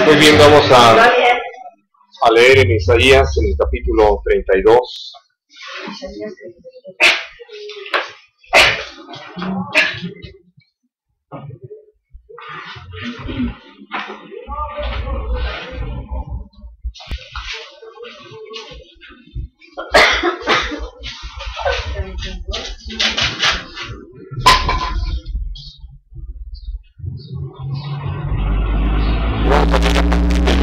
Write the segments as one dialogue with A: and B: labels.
A: Muy bien, vamos a leer en Isaías, en el capítulo 32.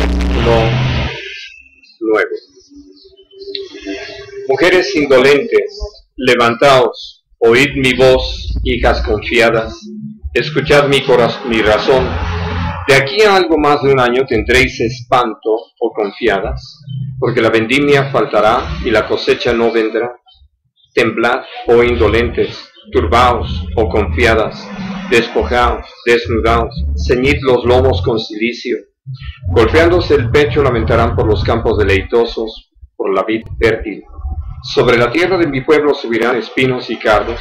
A: Versículo 9. Mujeres indolentes, levantaos, oíd mi voz, hijas confiadas, escuchad mi razón. De aquí a algo más de un año tendréis espanto, oh confiadas, porque la vendimia faltará y la cosecha no vendrá. Temblad, oh indolentes, turbaos, oh confiadas, despojaos, desnudaos, ceñid los lomos con cilicio. Golpeándose el pecho lamentarán por los campos deleitosos, por la vid fértil. Sobre la tierra de mi pueblo subirán espinos y cardos,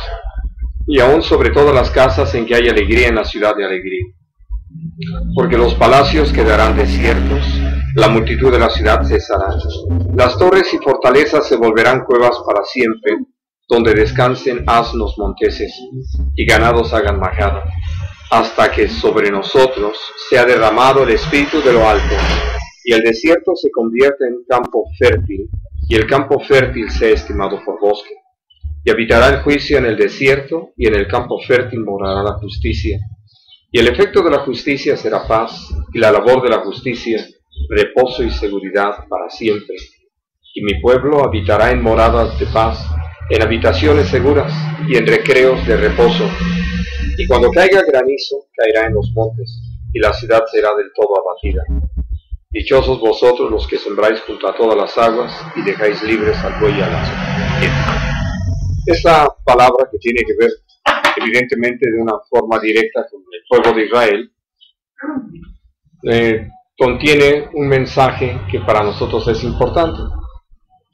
A: y aún sobre todas las casas en que hay alegría en la ciudad de alegría. Porque los palacios quedarán desiertos, la multitud de la ciudad cesará. Las torres y fortalezas se volverán cuevas para siempre, donde descansen asnos monteses, y ganados hagan majada, hasta que sobre nosotros sea derramado el espíritu de lo alto, y el desierto se convierta en campo fértil, y el campo fértil sea estimado por bosque. Y habitará el juicio en el desierto, y en el campo fértil morará la justicia. Y el efecto de la justicia será paz, y la labor de la justicia, reposo y seguridad para siempre. Y mi pueblo habitará en moradas de paz, en habitaciones seguras, y en recreos de reposo. Y cuando caiga granizo, caerá en los montes, y la ciudad será del todo abatida. Dichosos vosotros los que sembráis junto a todas las aguas, y dejáis libres al buey y al asno. Esta palabra, que tiene que ver evidentemente de una forma directa con el pueblo de Israel, contiene un mensaje que para nosotros es importante,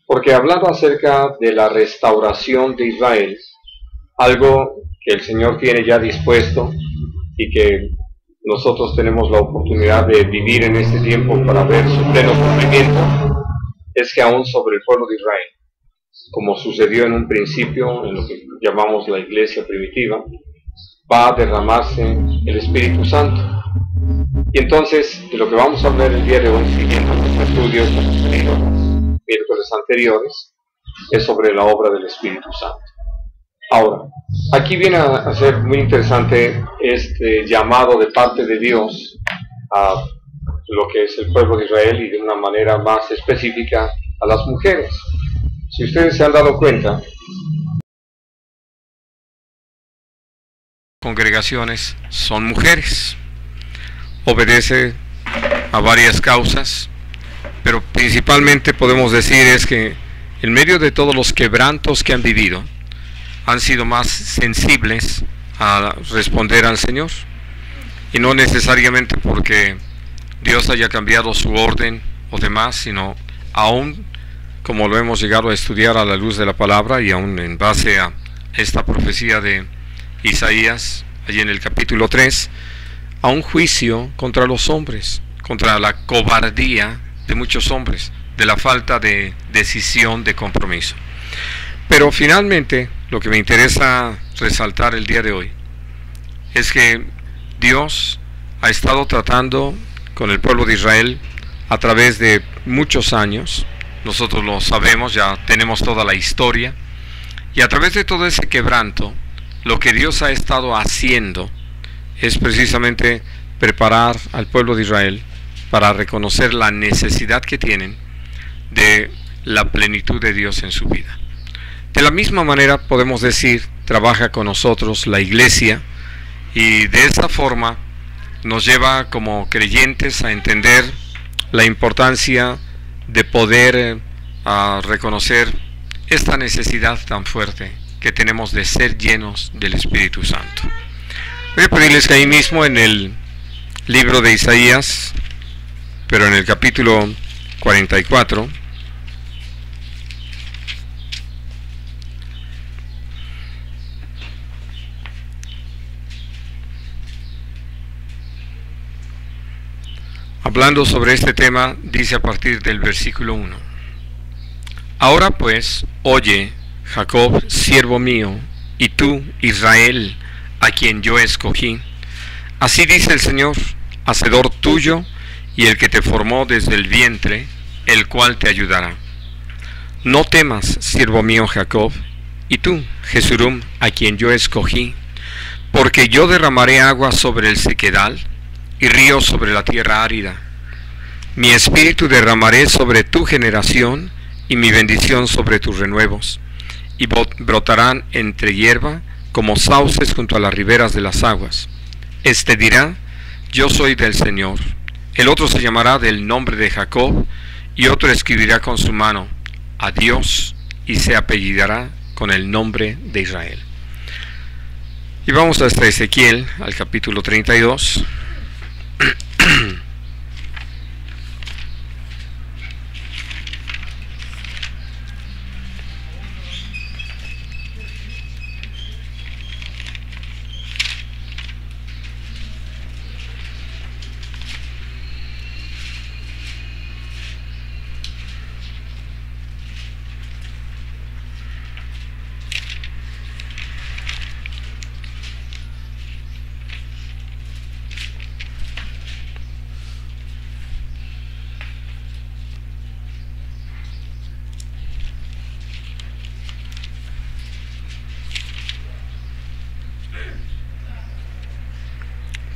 A: porque hablando acerca de la restauración de Israel, algo que el Señor tiene ya dispuesto y que nosotros tenemos la oportunidad de vivir en este tiempo para ver su pleno cumplimiento, es que aún sobre el pueblo de Israel, como sucedió en un principio en lo que llamamos la iglesia primitiva, va a derramarse el Espíritu Santo. Y entonces, de lo que vamos a ver el día de hoy, siguiendo los estudios de los miércoles anteriores, es sobre la obra del Espíritu Santo. Ahora, aquí viene a ser muy interesante este llamado de parte de Dios a lo que es el pueblo de Israel, y de una manera más específica a las mujeres. Si ustedes se han dado cuenta, congregaciones son mujeres. Obedece a varias causas, pero principalmente podemos decir es que en medio de todos los quebrantos que han vivido, han sido más sensibles a responder al Señor, y no necesariamente porque Dios haya cambiado su orden o demás, sino aún como lo hemos llegado a estudiar a la luz de la palabra, y aún en base a esta profecía de Isaías, allí en el capítulo 3, a un juicio contra los hombres, contra la cobardía de muchos hombres, de la falta de decisión, de compromiso. Pero finalmente, lo que me interesa resaltar el día de hoy es que Dios ha estado tratando con el pueblo de Israel a través de muchos años. Nosotros lo sabemos, ya tenemos toda la historia, y a través de todo ese quebranto, lo que Dios ha estado haciendo es precisamente preparar al pueblo de Israel para reconocer la necesidad que tienen de la plenitud de Dios en su vida. De la misma manera podemos decir, trabaja con nosotros la iglesia, y de esta forma nos lleva como creyentes a entender la importancia de poder reconocer esta necesidad tan fuerte que tenemos de ser llenos del Espíritu Santo. Voy a pedirles que ahí mismo en el libro de Isaías, pero en el capítulo 44, hablando sobre este tema, dice a partir del versículo 1: Ahora pues, oye, Jacob, siervo mío, y tú, Israel, a quien yo escogí. Así dice el Señor, hacedor tuyo, y el que te formó desde el vientre, el cual te ayudará. No temas, siervo mío Jacob, y tú, Jesurum, a quien yo escogí, porque yo derramaré agua sobre el sequedal, y ríos sobre la tierra árida. Mi espíritu derramaré sobre tu generación, y mi bendición sobre tus renuevos, y brotarán entre hierba, como sauces junto a las riberas de las aguas. Este dirá, yo soy del Señor. El otro se llamará del nombre de Jacob, y otro escribirá con su mano, a Dios, y se apellidará con el nombre de Israel. Y vamos hasta Ezequiel, al capítulo 32.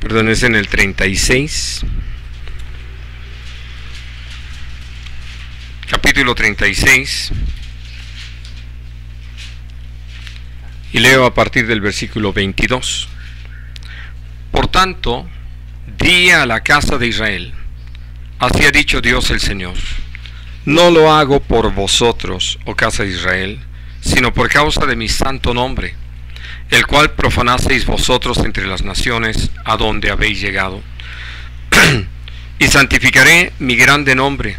A: Perdón, es en el 36. Capítulo 36. Y leo a partir del versículo 22. Por tanto, di a la casa de Israel, así ha dicho Dios el Señor, no lo hago por vosotros, oh casa de Israel, sino por causa de mi santo nombre, el cual profanasteis vosotros entre las naciones a donde habéis llegado. Y santificaré mi grande nombre,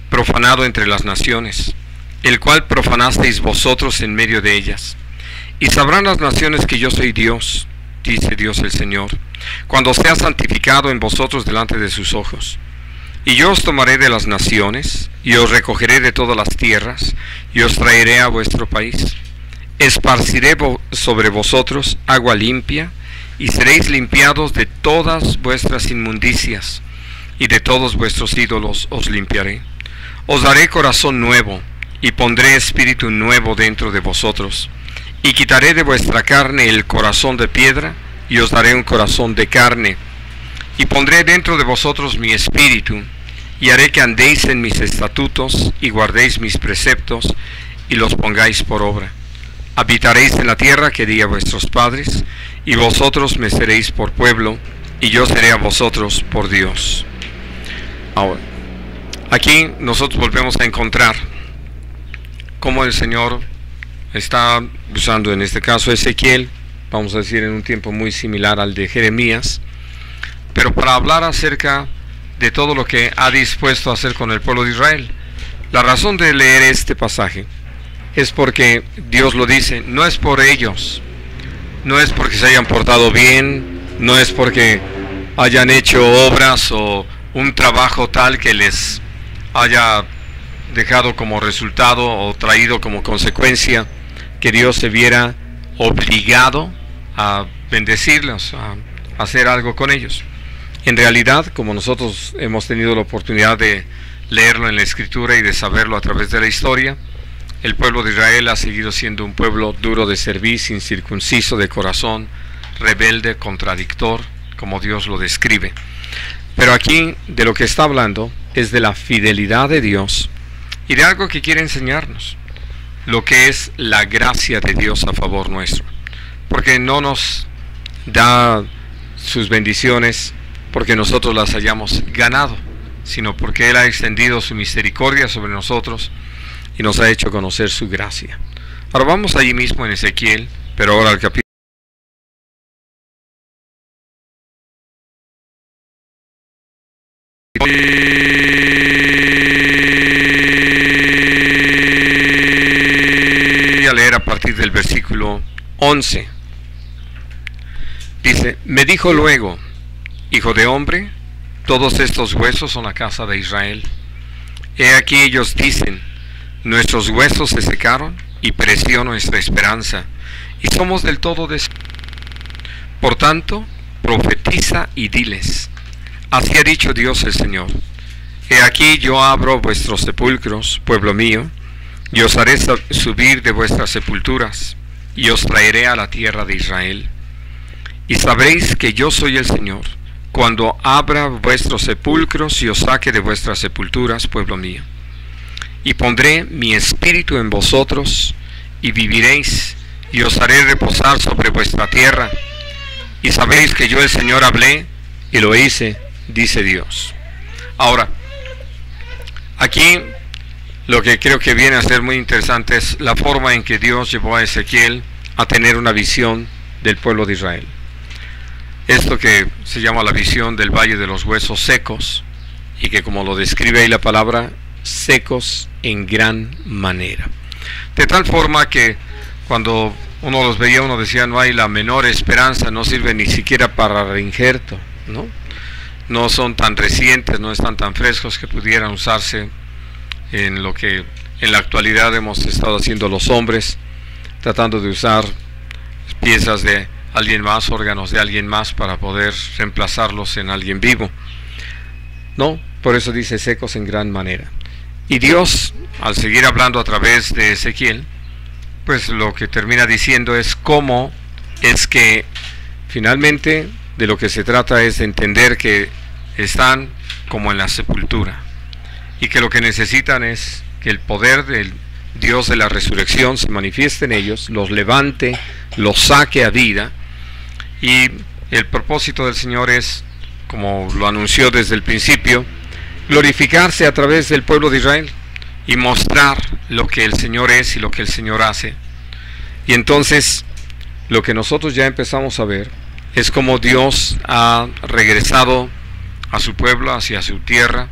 A: profanado entre las naciones, el cual profanasteis vosotros en medio de ellas. Y sabrán las naciones que yo soy Dios, dice Dios el Señor, cuando sea santificado en vosotros delante de sus ojos. Y yo os tomaré de las naciones, y os recogeré de todas las tierras, y os traeré a vuestro país. Esparciré sobre vosotros agua limpia, y seréis limpiados de todas vuestras inmundicias, y de todos vuestros ídolos os limpiaré. Os daré corazón nuevo, y pondré espíritu nuevo dentro de vosotros, y quitaré de vuestra carne el corazón de piedra, y os daré un corazón de carne, y pondré dentro de vosotros mi espíritu, y haré que andéis en mis estatutos, y guardéis mis preceptos, y los pongáis por obra. Habitaréis en la tierra que di a vuestros padres, y vosotros me seréis por pueblo, y yo seré a vosotros por Dios. Ahora, aquí nosotros volvemos a encontrar cómo el Señor está usando en este caso Ezequiel, vamos a decir en un tiempo muy similar al de Jeremías, pero para hablar acerca de todo lo que ha dispuesto a hacer con el pueblo de Israel. La razón de leer este pasaje es porque Dios lo dice, no es por ellos, no es porque se hayan portado bien, no es porque hayan hecho obras o un trabajo tal que les haya dejado como resultado o traído como consecuencia que Dios se viera obligado a bendecirlos, a hacer algo con ellos. En realidad, como nosotros hemos tenido la oportunidad de leerlo en la Escritura y de saberlo a través de la historia, el pueblo de Israel ha seguido siendo un pueblo duro de servir, incircunciso de corazón, rebelde, contradictor, como Dios lo describe. Pero aquí de lo que está hablando es de la fidelidad de Dios y de algo que quiere enseñarnos, lo que es la gracia de Dios a favor nuestro. Porque no nos da sus bendiciones porque nosotros las hayamos ganado, sino porque Él ha extendido su misericordia sobre nosotros y nos ha hecho conocer su gracia. Ahora vamos allí mismo en Ezequiel, pero ahora al capítulo. Voy a leer a partir del versículo 11. Dice, me dijo luego, hijo de hombre, todos estos huesos son la casa de Israel. He aquí ellos dicen, nuestros huesos se secaron y pereció nuestra esperanza, y somos del todo Por tanto, profetiza y diles, así ha dicho Dios el Señor, he aquí yo abro vuestros sepulcros, pueblo mío, y os haré subir de vuestras sepulturas, y os traeré a la tierra de Israel. Y sabréis que yo soy el Señor, cuando abra vuestros sepulcros y os saque de vuestras sepulturas, pueblo mío. Y pondré mi espíritu en vosotros, y viviréis, y os haré reposar sobre vuestra tierra. Y sabéis que yo el Señor hablé, y lo hice, dice Dios. Ahora, aquí lo que creo que viene a ser muy interesante es la forma en que Dios llevó a Ezequiel a tener una visión del pueblo de Israel. Esto que se llama la visión del valle de los huesos secos, y que como lo describe ahí la palabra, secos en gran manera. De tal forma que cuando uno los veía, uno decía, no hay la menor esperanza, no sirve ni siquiera para reinjerto, ¿no? No son tan recientes, no están tan frescos que pudieran usarse en lo que en la actualidad hemos estado haciendo los hombres, tratando de usar piezas de alguien más, órganos de alguien más para poder reemplazarlos en alguien vivo. No, por eso dice secos en gran manera. Y Dios, al seguir hablando a través de Ezequiel, pues lo que termina diciendo es cómo es que finalmente de lo que se trata es de entender que están como en la sepultura, y que lo que necesitan es que el poder del Dios de la resurrección se manifieste en ellos, los levante, los saque a vida. Y el propósito del Señor es, como lo anunció desde el principio, glorificarse a través del pueblo de Israel y mostrar lo que el Señor es y lo que el Señor hace. Y entonces lo que nosotros ya empezamos a ver es cómo Dios ha regresado a su pueblo, hacia su tierra,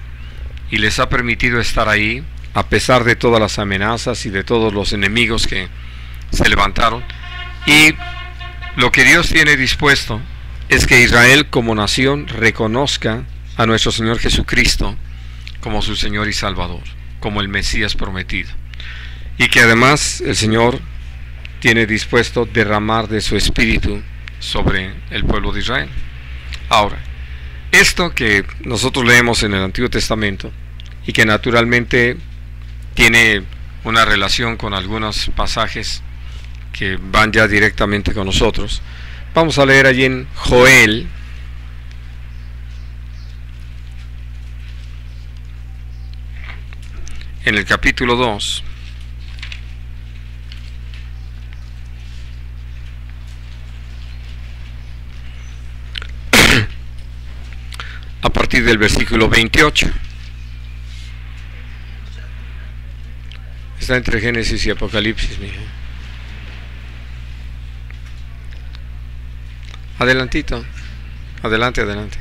A: y les ha permitido estar ahí a pesar de todas las amenazas y de todos los enemigos que se levantaron. Y lo que Dios tiene dispuesto es que Israel como nación reconozca a nuestro Señor Jesucristo como su Señor y Salvador, como el Mesías prometido, y que además el Señor tiene dispuesto derramar de su Espíritu sobre el pueblo de Israel. Ahora, esto que nosotros leemos en el Antiguo Testamento y que naturalmente tiene una relación con algunos pasajes que van ya directamente con nosotros, vamos a leer allí en Joel, en el capítulo 2, a partir del versículo 28. Está entre Génesis y Apocalipsis, mija. Adelantito, adelante, adelante.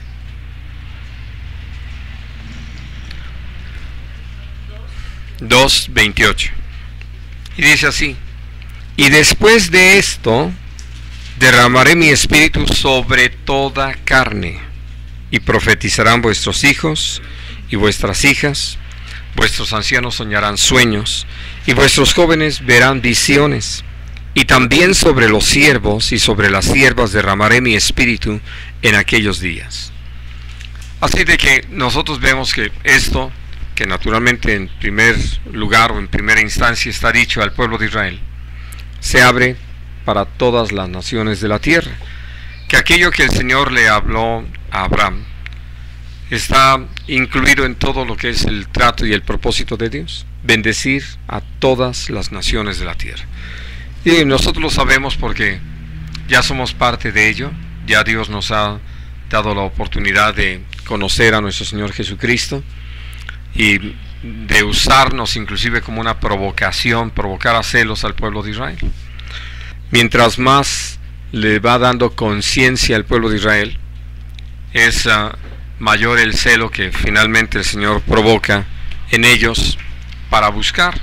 A: 2:28. Y dice así: y después de esto derramaré mi espíritu sobre toda carne, y profetizarán vuestros hijos y vuestras hijas, vuestros ancianos soñarán sueños, y vuestros jóvenes verán visiones, y también sobre los siervos y sobre las siervas derramaré mi espíritu en aquellos días. Así de que nosotros vemos que esto, que naturalmente en primer lugar o en primera instancia está dicho al pueblo de Israel, se abre para todas las naciones de la tierra, que aquello que el Señor le habló a Abraham está incluido en todo lo que es el trato y el propósito de Dios, bendecir a todas las naciones de la tierra. Y nosotros lo sabemos porque ya somos parte de ello, ya Dios nos ha dado la oportunidad de conocer a nuestro Señor Jesucristo y de usarnos inclusive como una provocación, provocar a celos al pueblo de Israel. Mientras más le va dando conciencia al pueblo de Israel, es mayor el celo que finalmente el Señor provoca en ellos para buscar.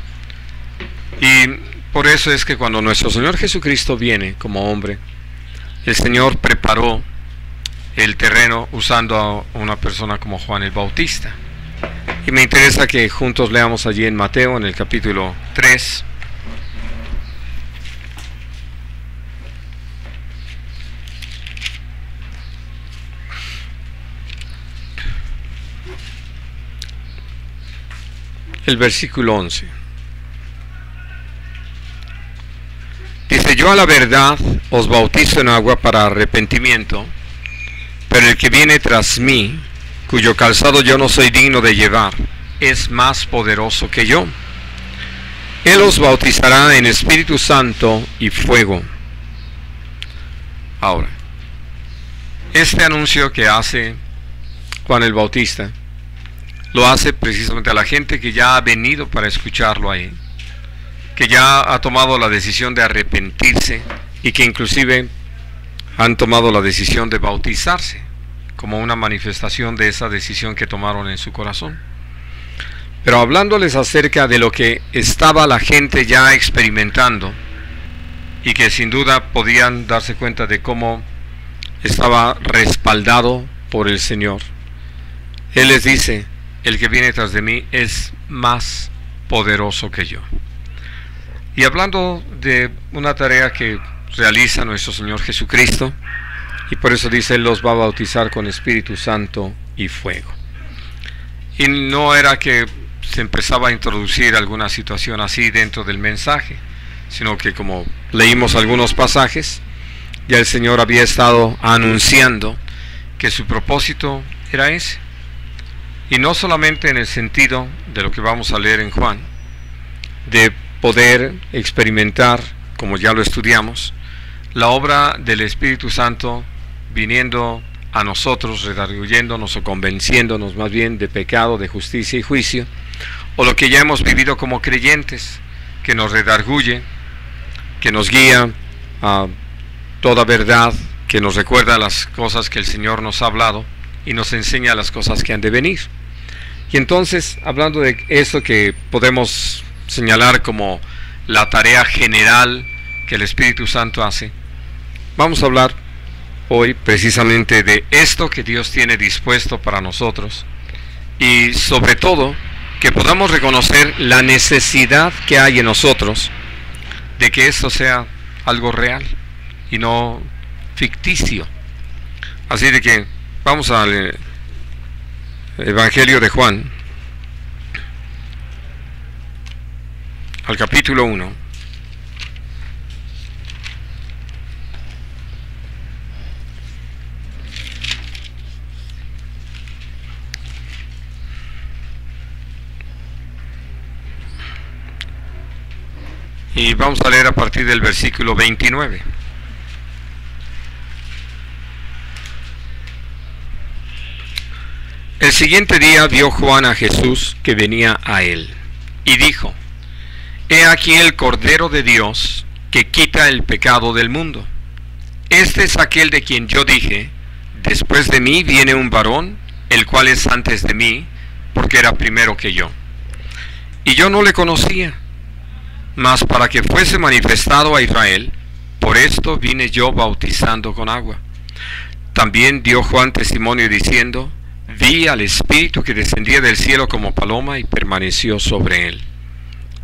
A: Y por eso es que cuando nuestro Señor Jesucristo viene como hombre, el Señor preparó el terreno usando a una persona como Juan el Bautista. Y me interesa que juntos leamos allí en Mateo, en el capítulo 3. El versículo 11. Dice: yo a la verdad os bautizo en agua para arrepentimiento, pero el que viene tras mí, cuyo calzado yo no soy digno de llevar, es más poderoso que yo. Él os bautizará en Espíritu Santo y fuego. Ahora, este anuncio que hace Juan el Bautista, lo hace precisamente a la gente que ya ha venido para escucharlo ahí, que ya ha tomado la decisión de arrepentirse y que inclusive han tomado la decisión de bautizarse como una manifestación de esa decisión que tomaron en su corazón. Pero hablándoles acerca de lo que estaba la gente ya experimentando y que sin duda podían darse cuenta de cómo estaba respaldado por el Señor, Él les dice: el que viene tras de mí es más poderoso que yo. Y hablando de una tarea que realiza nuestro Señor Jesucristo, y por eso dice: Él los va a bautizar con Espíritu Santo y fuego. Y no era que se empezaba a introducir alguna situación así dentro del mensaje, sino que, como leímos algunos pasajes, ya el Señor había estado anunciando que su propósito era ese. Y no solamente en el sentido de lo que vamos a leer en Juan, de poder experimentar, como ya lo estudiamos, la obra del Espíritu Santo viniendo a nosotros, redarguyéndonos o convenciéndonos más bien de pecado, de justicia y juicio, o lo que ya hemos vivido como creyentes, que nos redarguye, que nos guía a toda verdad, que nos recuerda las cosas que el Señor nos ha hablado y nos enseña las cosas que han de venir. Y entonces, hablando de eso que podemos señalar como la tarea general que el Espíritu Santo hace, vamos a hablar hoy precisamente de esto que Dios tiene dispuesto para nosotros, y sobre todo que podamos reconocer la necesidad que hay en nosotros de que esto sea algo real y no ficticio. Así de que vamos al Evangelio de Juan, al capítulo 1. Y vamos a leer a partir del versículo 29. El siguiente día vio Juan a Jesús que venía a él, y dijo: He aquí el Cordero de Dios que quita el pecado del mundo. Este es aquel de quien yo dije: después de mí viene un varón, el cual es antes de mí, porque era primero que yo. Y yo no le conocía, mas para que fuese manifestado a Israel, por esto vine yo bautizando con agua. También dio Juan testimonio diciendo: Vi al Espíritu que descendía del cielo como paloma y permaneció sobre él.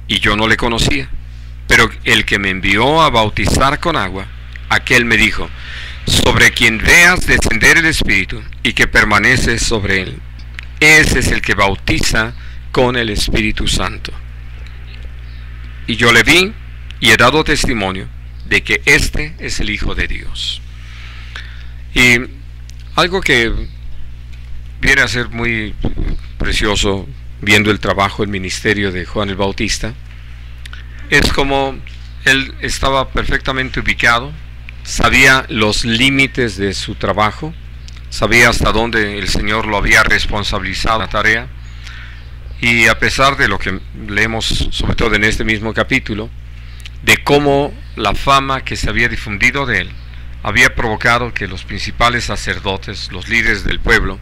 A: Y yo no le conocía, pero el que me envió a bautizar con agua, aquel me dijo: sobre quien veas descender el Espíritu y que permanece sobre él, ese es el que bautiza con el Espíritu Santo. Y yo le vi y he dado testimonio de que este es el Hijo de Dios. Y algo que viene a ser muy precioso viendo el trabajo, el ministerio de Juan el Bautista, es como él estaba perfectamente ubicado, sabía los límites de su trabajo, sabía hasta dónde el Señor lo había responsabilizado la tarea, y a pesar de lo que leemos, sobre todo en este mismo capítulo, de cómo la fama que se había difundido de él había provocado que los principales sacerdotes, los líderes del pueblo,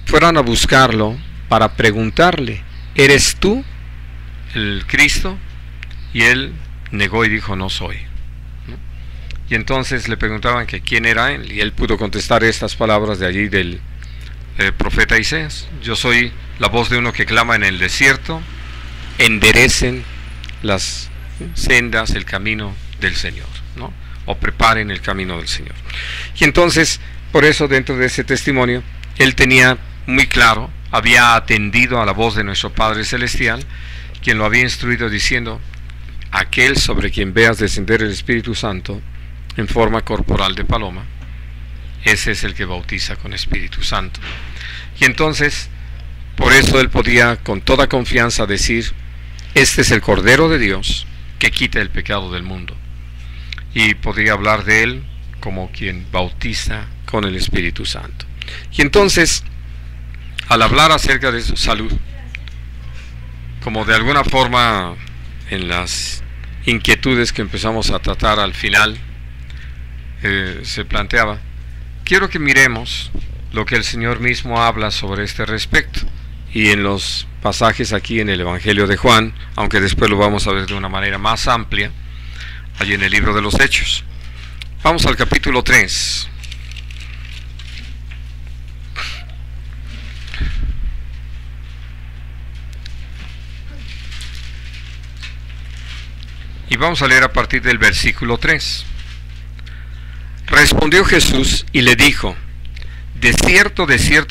A: fueran a buscarlo para preguntarle: ¿eres tú el Cristo? Y él negó y dijo: no soy. Y entonces le preguntaban que quién era él, y él pudo contestar estas palabras de allí del profeta Isaías: yo soy la voz de uno que clama en el desierto, enderecen las sendas, el camino del Señor, ¿no? O preparen el camino del Señor. Y entonces, por eso, dentro de ese testimonio, él tenía muy claro, había atendido a la voz de nuestro Padre Celestial, quien lo había instruido diciendo: aquel sobre quien veas descender el Espíritu Santo en forma corporal de paloma, ese es el que bautiza con Espíritu Santo. Y entonces, por eso él podía con toda confianza decir: este es el Cordero de Dios que quita el pecado del mundo. Y podría hablar de él como quien bautiza con el Espíritu Santo. Y entonces, al hablar acerca de su salud, como de alguna forma en las inquietudes que empezamos a tratar al final, se planteaba, quiero que miremos lo que el Señor mismo habla sobre este respecto, y en los pasajes aquí en el Evangelio de Juan, aunque después lo vamos a ver de una manera más amplia, allí en el libro de los Hechos. Vamos al capítulo 3. Y vamos a leer a partir del versículo 3. Respondió Jesús y le dijo: de cierto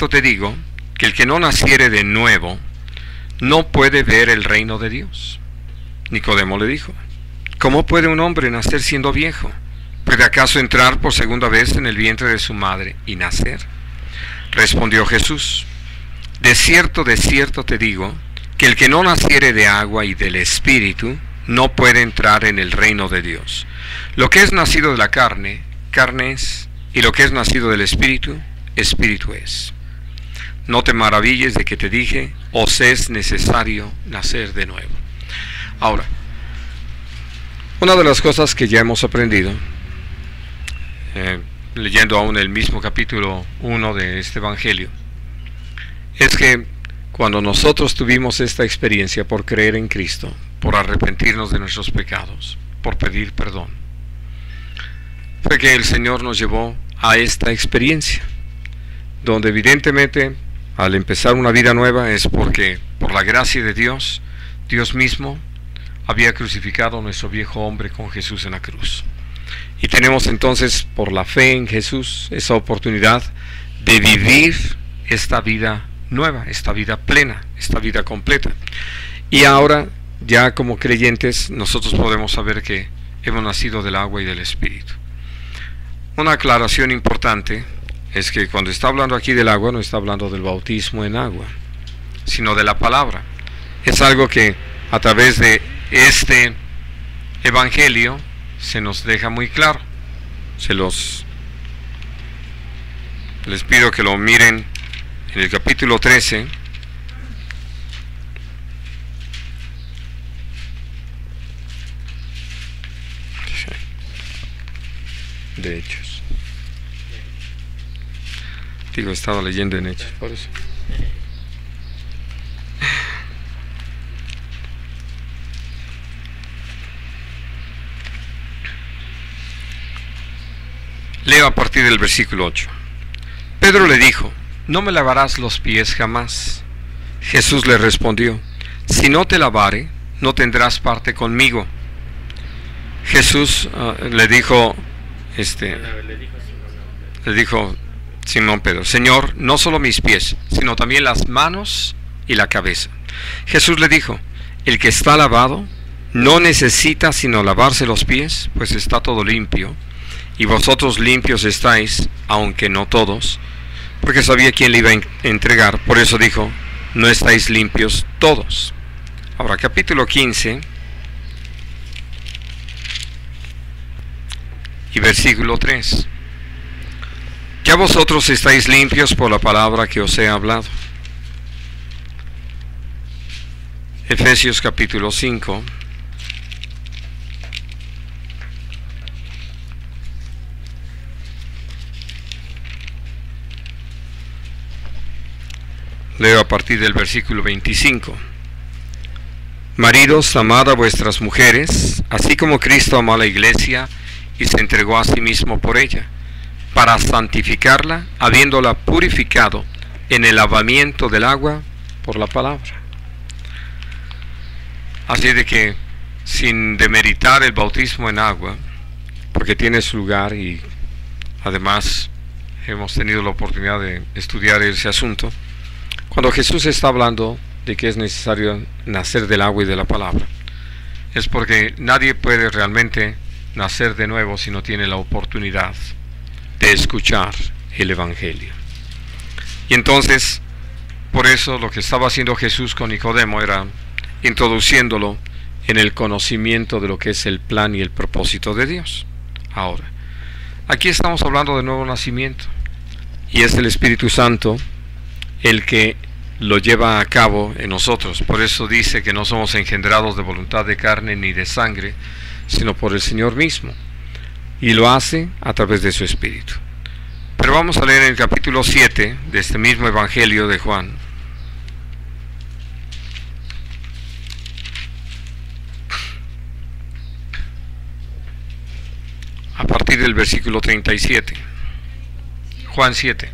A: te digo, que el que no naciere de nuevo, no puede ver el reino de Dios. Nicodemo le dijo: ¿cómo puede un hombre nacer siendo viejo? ¿Puede acaso entrar por segunda vez en el vientre de su madre y nacer? Respondió Jesús: de cierto te digo, que el que no naciere de agua y del Espíritu, no puede entrar en el reino de Dios. Lo que es nacido de la carne, carne es, y lo que es nacido del Espíritu, Espíritu es. No te maravilles de que te dije: os es necesario nacer de nuevo. Ahora, una de las cosas que ya hemos aprendido, leyendo aún el mismo capítulo 1 de este Evangelio, es que cuando nosotros tuvimos esta experiencia por creer en Cristo, por arrepentirnos de nuestros pecados, por pedir perdón, fue que el Señor nos llevó a esta experiencia, donde evidentemente al empezar una vida nueva es porque por la gracia de Dios, Dios mismo había crucificado a nuestro viejo hombre con Jesús en la cruz. Y tenemos entonces, por la fe en Jesús, esa oportunidad de vivir esta vida nueva, esta vida plena, esta vida completa. Y ahora, ya como creyentes, nosotros podemos saber que hemos nacido del agua y del Espíritu. Una aclaración importante es que cuando está hablando aquí del agua, no está hablando del bautismo en agua, sino de la palabra. Es algo que a través de este Evangelio se nos deja muy claro. Les pido que lo miren en el capítulo 13. De Hechos. Digo, estaba leyendo en Hechos, por eso. Leo a partir del versículo 8. Pedro le dijo: no me lavarás los pies jamás. Jesús le respondió: si no te lavare, no tendrás parte conmigo. Jesús le dijo Simón Pedro: Señor, no solo mis pies, sino también las manos y la cabeza. Jesús le dijo: el que está lavado no necesita sino lavarse los pies, pues está todo limpio. Y vosotros limpios estáis, aunque no todos, porque sabía quién le iba a entregar. Por eso dijo: no estáis limpios todos. Ahora, capítulo 15 y versículo 3. Ya vosotros estáis limpios por la palabra que os he hablado. Efesios capítulo 5. Leo a partir del versículo 25. Maridos, amad a vuestras mujeres, así como Cristo amó a la iglesia y se entregó a sí mismo por ella, para santificarla, habiéndola purificado en el lavamiento del agua por la palabra. Así de que, sin demeritar el bautismo en agua, porque tiene su lugar y además hemos tenido la oportunidad de estudiar ese asunto, cuando Jesús está hablando de que es necesario nacer del agua y de la palabra, es porque nadie puede realmente nacer de nuevo si no tiene la oportunidad de escuchar el Evangelio. Y entonces, por eso lo que estaba haciendo Jesús con Nicodemo era introduciéndolo en el conocimiento de lo que es el plan y el propósito de Dios. Ahora, aquí estamos hablando de nuevo nacimiento, y es el Espíritu Santo el que lo lleva a cabo en nosotros. Por eso dice que no somos engendrados de voluntad de carne ni de sangre, sino por el Señor mismo, y lo hace a través de su Espíritu. Pero vamos a leer en el capítulo 7 de este mismo Evangelio de Juan. A partir del versículo 37. Juan 7.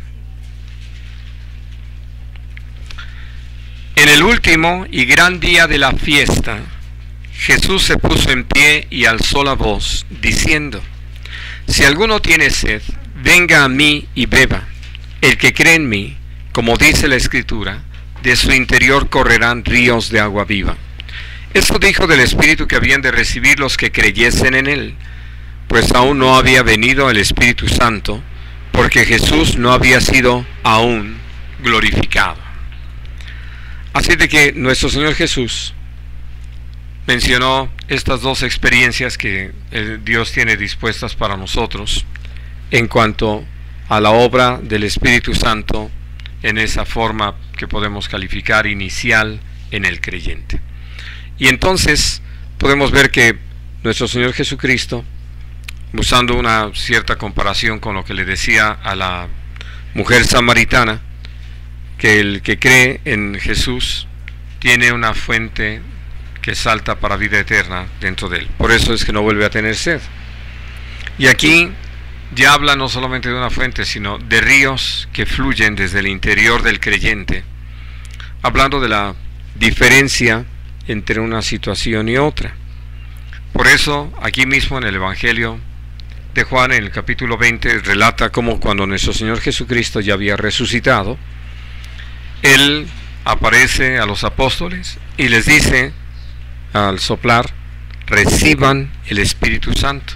A: En el último y gran día de la fiesta, Jesús se puso en pie y alzó la voz, diciendo: Si alguno tiene sed, venga a mí y beba. El que cree en mí, como dice la Escritura, de su interior correrán ríos de agua viva. Esto dijo del Espíritu que habían de recibir los que creyesen en él, pues aún no había venido el Espíritu Santo, porque Jesús no había sido aún glorificado. Así de que nuestro Señor Jesús mencionó estas dos experiencias que Dios tiene dispuestas para nosotros en cuanto a la obra del Espíritu Santo en esa forma que podemos calificar inicial en el creyente. Y entonces podemos ver que nuestro Señor Jesucristo, usando una cierta comparación con lo que le decía a la mujer samaritana, que el que cree en Jesús tiene una fuente que salta para vida eterna dentro de él. Por eso es que no vuelve a tener sed. Y aquí ya habla no solamente de una fuente, sino de ríos que fluyen desde el interior del creyente, hablando de la diferencia entre una situación y otra. Por eso, aquí mismo en el Evangelio de Juan, en el capítulo 20, relata cómo cuando nuestro Señor Jesucristo ya había resucitado, Él aparece a los apóstoles y les dice, al soplar, reciban el Espíritu Santo.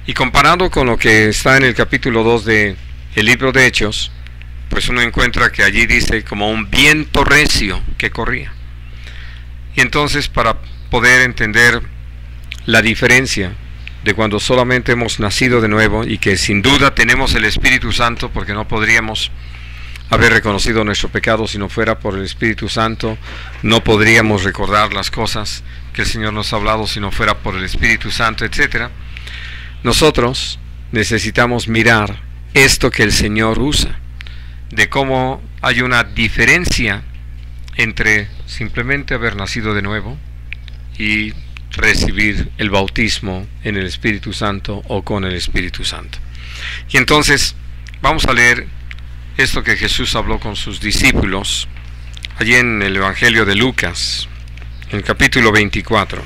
A: Y comparando con lo que está en el capítulo 2 del libro de Hechos, pues uno encuentra que allí dice como un viento recio que corría. Y entonces, para poder entender la diferencia de cuando solamente hemos nacido de nuevo y que sin duda tenemos el Espíritu Santo, porque no podríamos haber reconocido nuestro pecado si no fuera por el Espíritu Santo, no podríamos recordar las cosas que el Señor nos ha hablado si no fuera por el Espíritu Santo, etc. Nosotros necesitamos mirar esto que el Señor usa, de cómo hay una diferencia entre simplemente haber nacido de nuevo y recibir el bautismo en el Espíritu Santo o con el Espíritu Santo. Y entonces vamos a leer esto que Jesús habló con sus discípulos allí en el Evangelio de Lucas, en el capítulo 24.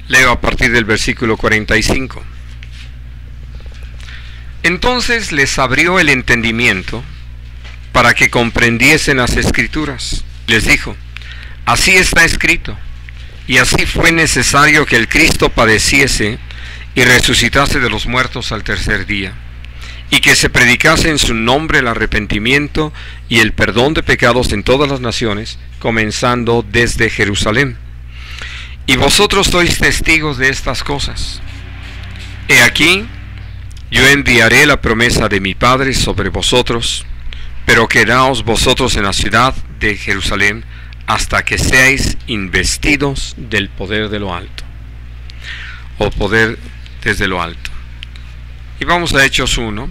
A: Leo a partir del versículo 45. Entonces les abrió el entendimiento para que comprendiesen las Escrituras. Les dijo: así está escrito, y así fue necesario que el Cristo padeciese y resucitase de los muertos al tercer día, y que se predicase en su nombre el arrepentimiento y el perdón de pecados en todas las naciones, comenzando desde Jerusalén. Y vosotros sois testigos de estas cosas. He aquí, yo enviaré la promesa de mi Padre sobre vosotros, pero quedaos vosotros en la ciudad de Jerusalén hasta que seáis investidos del poder de lo alto, o poder desde lo alto. Y vamos a Hechos 1.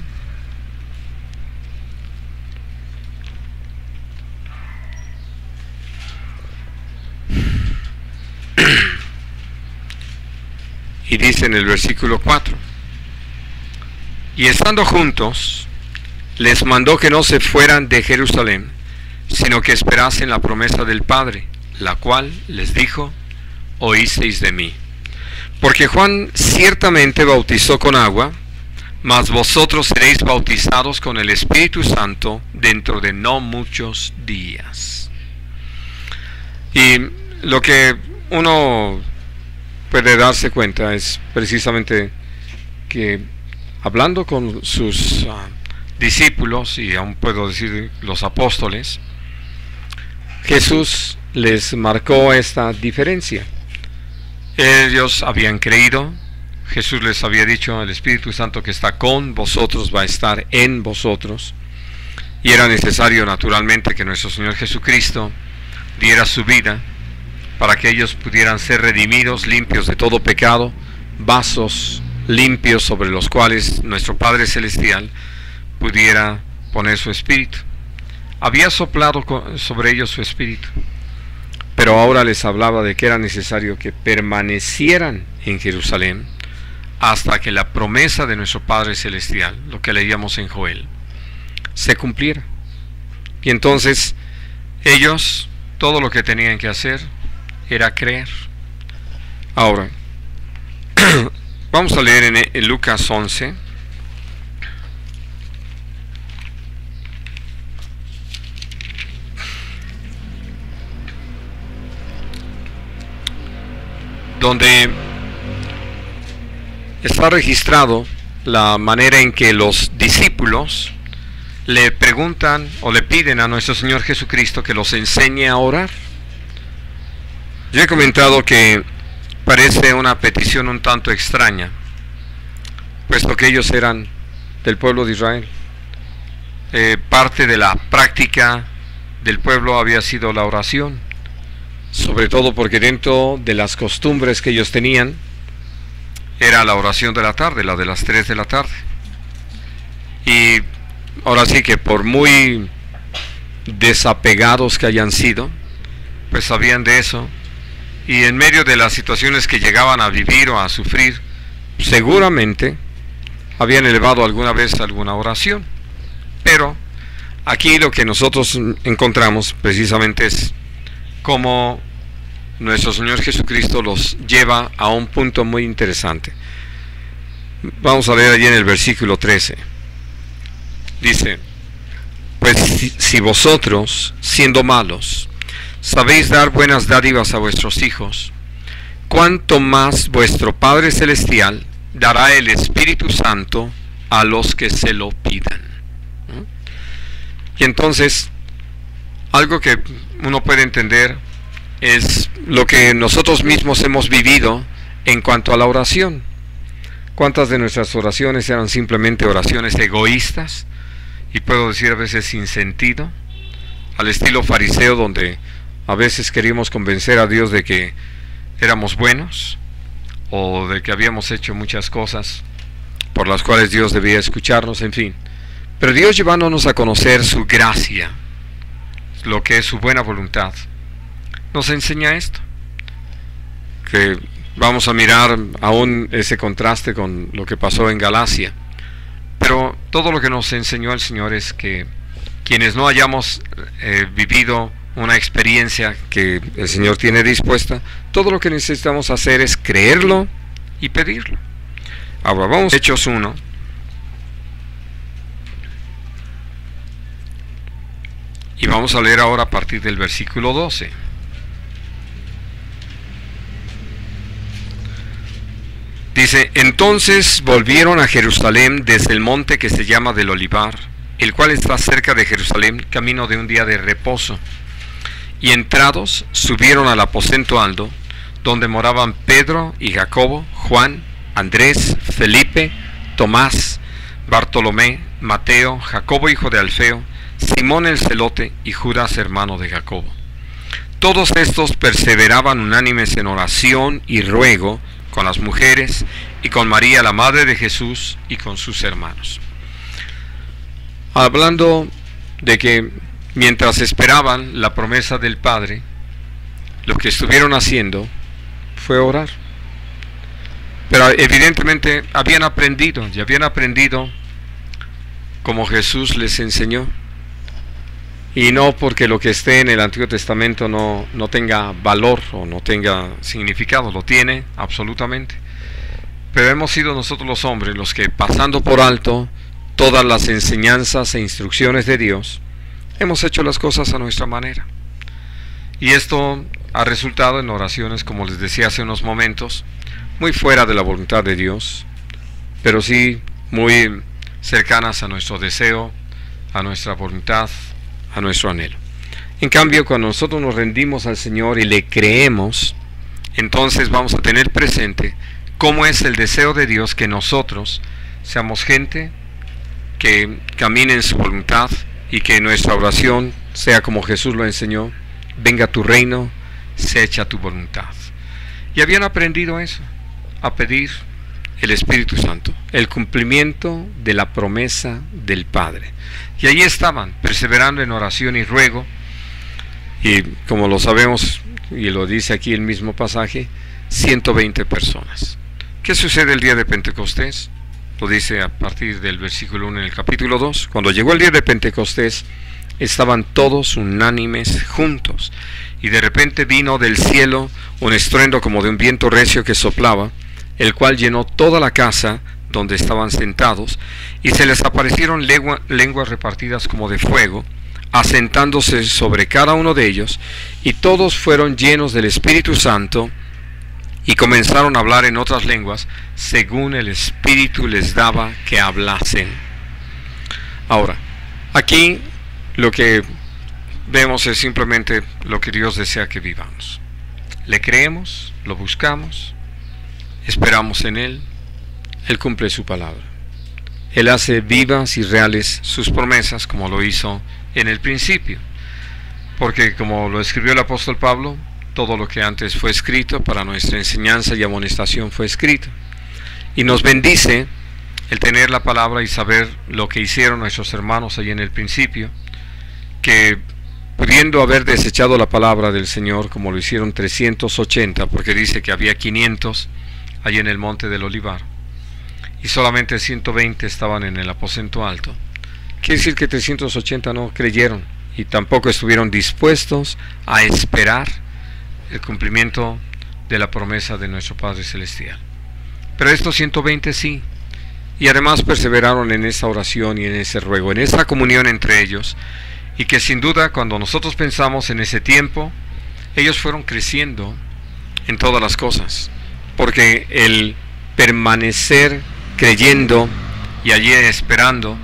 A: Y dice en el versículo 4: y estando juntos, les mandó que no se fueran de Jerusalén, sino que esperasen la promesa del Padre, la cual les dijo: oísteis de mí. Porque Juan ciertamente bautizó con agua, mas vosotros seréis bautizados con el Espíritu Santo dentro de no muchos días. Y lo que uno puede darse cuenta es precisamente que, hablando con sus discípulos, y aún puedo decir los apóstoles, Jesús les marcó esta diferencia. Ellos habían creído, Jesús les había dicho: el Espíritu Santo que está con vosotros va a estar en vosotros, y era necesario naturalmente que nuestro Señor Jesucristo diera su vida para que ellos pudieran ser redimidos, limpios de todo pecado, vasos limpios sobre los cuales nuestro Padre Celestial pudiera poner su Espíritu. Había soplado sobre ellos su Espíritu, pero ahora les hablaba de que era necesario que permanecieran en Jerusalén hasta que la promesa de nuestro Padre Celestial, lo que leíamos en Joel, se cumpliera. Y entonces ellos, todo lo que tenían que hacer era creer. Ahora, vamos a leer en Lucas 11. Donde está registrado la manera en que los discípulos le preguntan o le piden a nuestro Señor Jesucristo que los enseñe a orar. Yo he comentado que parece una petición un tanto extraña, puesto que ellos eran del pueblo de Israel. Parte de la práctica del pueblo había sido la oración, sobre todo porque dentro de las costumbres que ellos tenían era la oración de la tarde, la de las 3 de la tarde. Y ahora sí que por muy desapegados que hayan sido, pues sabían de eso, y en medio de las situaciones que llegaban a vivir o a sufrir, seguramente habían elevado alguna vez alguna oración. Pero aquí lo que nosotros encontramos precisamente es cómo nuestro Señor Jesucristo los lleva a un punto muy interesante. Vamos a leer allí en el versículo 13. Dice: pues si vosotros, siendo malos, sabéis dar buenas dádivas a vuestros hijos, cuánto más vuestro Padre Celestial dará el Espíritu Santo a los que se lo pidan. ¿No? Y entonces, algo que uno puede entender es lo que nosotros mismos hemos vivido en cuanto a la oración. ¿Cuántas de nuestras oraciones eran simplemente oraciones egoístas? Y puedo decir a veces sin sentido, al estilo fariseo, donde a veces queríamos convencer a Dios de que éramos buenos, o de que habíamos hecho muchas cosas por las cuales Dios debía escucharnos, en fin. Pero Dios, llevándonos a conocer su gracia, lo que es su buena voluntad, nos enseña esto, que vamos a mirar aún ese contraste con lo que pasó en Galacia. Pero todo lo que nos enseñó el Señor es que quienes no hayamos vivido una experiencia que el Señor tiene dispuesta, todo lo que necesitamos hacer es creerlo y pedirlo. Ahora vamos a Hechos 1. Y vamos a leer ahora a partir del versículo 12. Dice: entonces volvieron a Jerusalén desde el monte que se llama del Olivar, el cual está cerca de Jerusalén, camino de un día de reposo. Y entrados, subieron al aposento alto, donde moraban Pedro y Jacobo, Juan, Andrés, Felipe, Tomás, Bartolomé, Mateo, Jacobo hijo de Alfeo, Simón el celote y Judas hermano de Jacobo. Todos estos perseveraban unánimes en oración y ruego con las mujeres y con María, la madre de Jesús, y con sus hermanos. Hablando de que mientras esperaban la promesa del Padre, lo que estuvieron haciendo fue orar. Pero evidentemente habían aprendido como Jesús les enseñó. Y no porque lo que esté en el Antiguo Testamento no tenga valor o no tenga significado, lo tiene absolutamente. Pero hemos sido nosotros los hombres los que, pasando por alto todas las enseñanzas e instrucciones de Dios, hemos hecho las cosas a nuestra manera. Y esto ha resultado en oraciones, como les decía hace unos momentos, muy fuera de la voluntad de Dios, pero sí muy cercanas a nuestro deseo, a nuestra voluntad, a nuestro anhelo. En cambio, cuando nosotros nos rendimos al Señor y le creemos, entonces vamos a tener presente cómo es el deseo de Dios que nosotros seamos gente que camine en su voluntad y que nuestra oración sea como Jesús lo enseñó: venga tu reino, sea hecha tu voluntad. Y habían aprendido eso, a pedir el Espíritu Santo, el cumplimiento de la promesa del Padre. Y allí estaban, perseverando en oración y ruego, y como lo sabemos, y lo dice aquí el mismo pasaje, 120 personas. ¿Qué sucede el día de Pentecostés? Lo dice a partir del versículo 1 en el capítulo 2. Cuando llegó el día de Pentecostés, estaban todos unánimes juntos, y de repente vino del cielo un estruendo como de un viento recio que soplaba, el cual llenó toda la casa donde estaban sentados, y se les aparecieron lenguas repartidas como de fuego, asentándose sobre cada uno de ellos, y todos fueron llenos del Espíritu Santo, y comenzaron a hablar en otras lenguas, según el Espíritu les daba que hablasen. Ahora, aquí lo que vemos es simplemente lo que Dios desea que vivamos. Le creemos, lo buscamos, esperamos en Él, Él cumple su palabra. Él hace vivas y reales sus promesas, como lo hizo en el principio. Porque como lo escribió el apóstol Pablo, todo lo que antes fue escrito para nuestra enseñanza y amonestación fue escrito. Y nos bendice el tener la palabra y saber lo que hicieron nuestros hermanos allí en el principio, que pudiendo haber desechado la palabra del Señor, como lo hicieron 380, porque dice que había 500 allí en el monte del Olivar, y solamente 120 estaban en el aposento alto. Quiere decir que 380 no creyeron y tampoco estuvieron dispuestos a esperar el cumplimiento de la promesa de nuestro Padre Celestial. Pero estos 120 sí, y además perseveraron en esa oración y en ese ruego, en esa comunión entre ellos, y que sin duda cuando nosotros pensamos en ese tiempo, ellos fueron creciendo en todas las cosas, porque el permanecer creyendo y allí esperando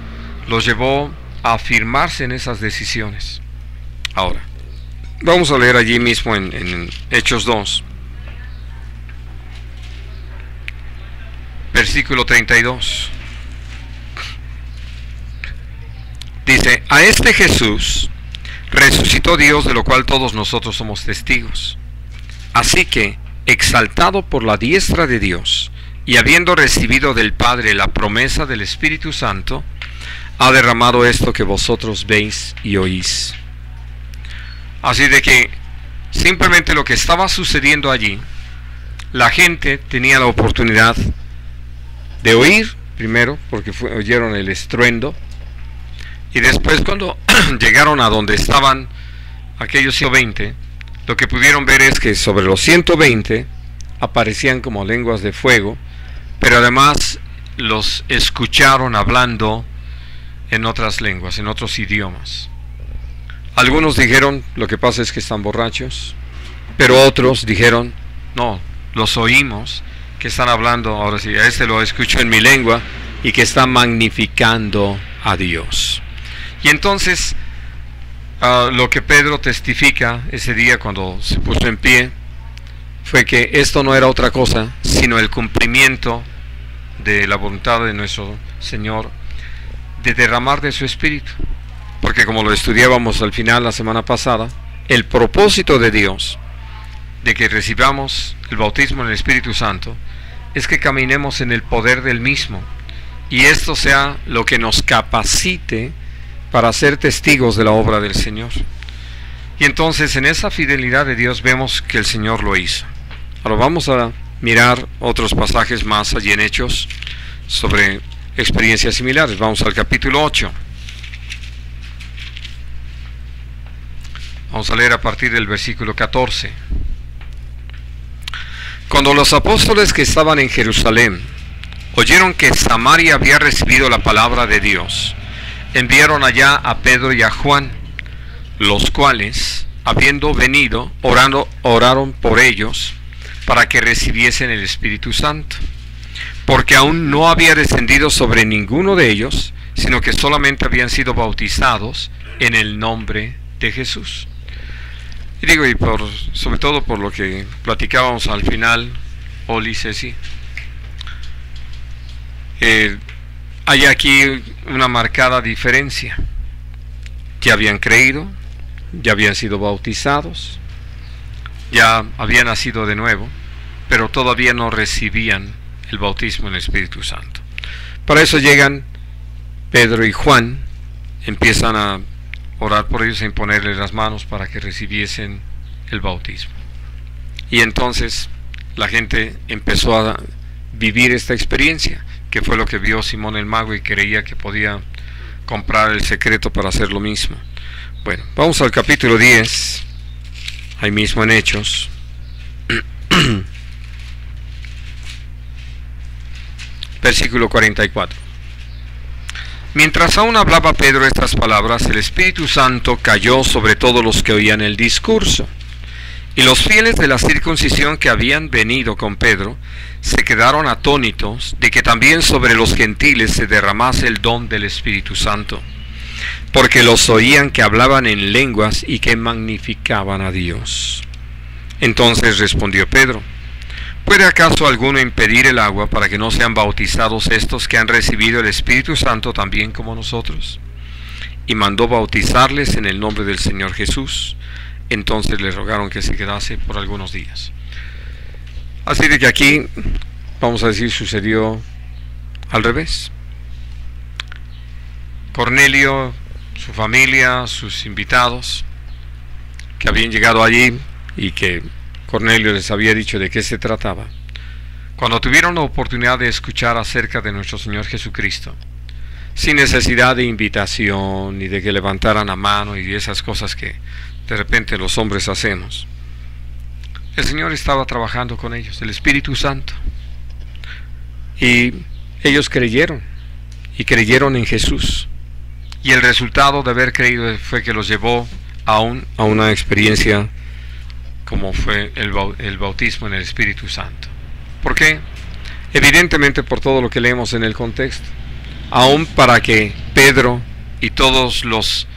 A: los llevó a afirmarse en esas decisiones. Ahora, vamos a leer allí mismo en Hechos 2, versículo 32. Dice: a este Jesús resucitó Dios, de lo cual todos nosotros somos testigos. Así que, exaltado por la diestra de Dios, y habiendo recibido del Padre la promesa del Espíritu Santo, ha derramado esto que vosotros veis y oís. Así de que simplemente lo que estaba sucediendo allí, la gente tenía la oportunidad de oír primero, porque oyeron el estruendo, y después cuando llegaron a donde estaban aquellos 120, lo que pudieron ver es que sobre los 120 aparecían como lenguas de fuego, pero además los escucharon hablando en otras lenguas, en otros idiomas. Algunos dijeron: lo que pasa es que están borrachos, pero otros dijeron: no, los oímos que están hablando, ahora sí, a este lo escucho en mi lengua, y que está magnificando a Dios. Y entonces lo que Pedro testifica ese día cuando se puso en pie fue que esto no era otra cosa sino el cumplimiento de la voluntad de nuestro Señor de derramar de su Espíritu. Porque como lo estudiábamos al final la semana pasada, el propósito de Dios de que recibamos el bautismo en el Espíritu Santo es que caminemos en el poder del mismo, y esto sea lo que nos capacite para ser testigos de la obra del Señor. Y entonces en esa fidelidad de Dios vemos que el Señor lo hizo. Ahora vamos a mirar otros pasajes más allí en Hechos sobre experiencias similares. Vamos al capítulo 8. Vamos a leer a partir del versículo 14. Cuando los apóstoles que estaban en Jerusalén oyeron que Samaria había recibido la palabra de Dios, enviaron allá a Pedro y a Juan, los cuales, habiendo venido, oraron por ellos para que recibiesen el Espíritu Santo, porque aún no había descendido sobre ninguno de ellos, sino que solamente habían sido bautizados en el nombre de Jesús. Y digo, sobre todo por lo que platicábamos al final, Oli, Ceci, hay aquí una marcada diferencia. Ya habían creído, ya habían sido bautizados, ya habían nacido de nuevo, pero todavía no recibían el bautismo en el Espíritu Santo. Para eso llegan Pedro y Juan, empiezan a orar por ellos, a imponerles las manos para que recibiesen el bautismo. Y entonces la gente empezó a vivir esta experiencia, que fue lo que vio Simón el mago y creía que podía comprar el secreto para hacer lo mismo. Bueno, vamos al capítulo 10, ahí mismo en Hechos. Versículo 44. Mientras aún hablaba Pedro estas palabras, el Espíritu Santo cayó sobre todos los que oían el discurso. Y los fieles de la circuncisión que habían venido con Pedro se quedaron atónitos de que también sobre los gentiles se derramase el don del Espíritu Santo, porque los oían que hablaban en lenguas y que magnificaban a Dios. Entonces respondió Pedro: ¿puede acaso alguno impedir el agua para que no sean bautizados estos que han recibido el Espíritu Santo también como nosotros? Y mandó bautizarles en el nombre del Señor Jesús. Entonces le rogaron que se quedase por algunos días. Así de que aquí, vamos a decir, sucedió al revés. Cornelio, su familia, sus invitados, que habían llegado allí y que Cornelio les había dicho de qué se trataba, cuando tuvieron la oportunidad de escuchar acerca de nuestro Señor Jesucristo, sin necesidad de invitación ni de que levantaran la mano y esas cosas que de repente los hombres hacemos, el Señor estaba trabajando con ellos, el Espíritu Santo, y ellos creyeron, y creyeron en Jesús, y el resultado de haber creído fue que los llevó a una experiencia como fue el bautismo en el Espíritu Santo. ¿Por qué? Evidentemente por todo lo que leemos en el contexto, aún para que Pedro y todos los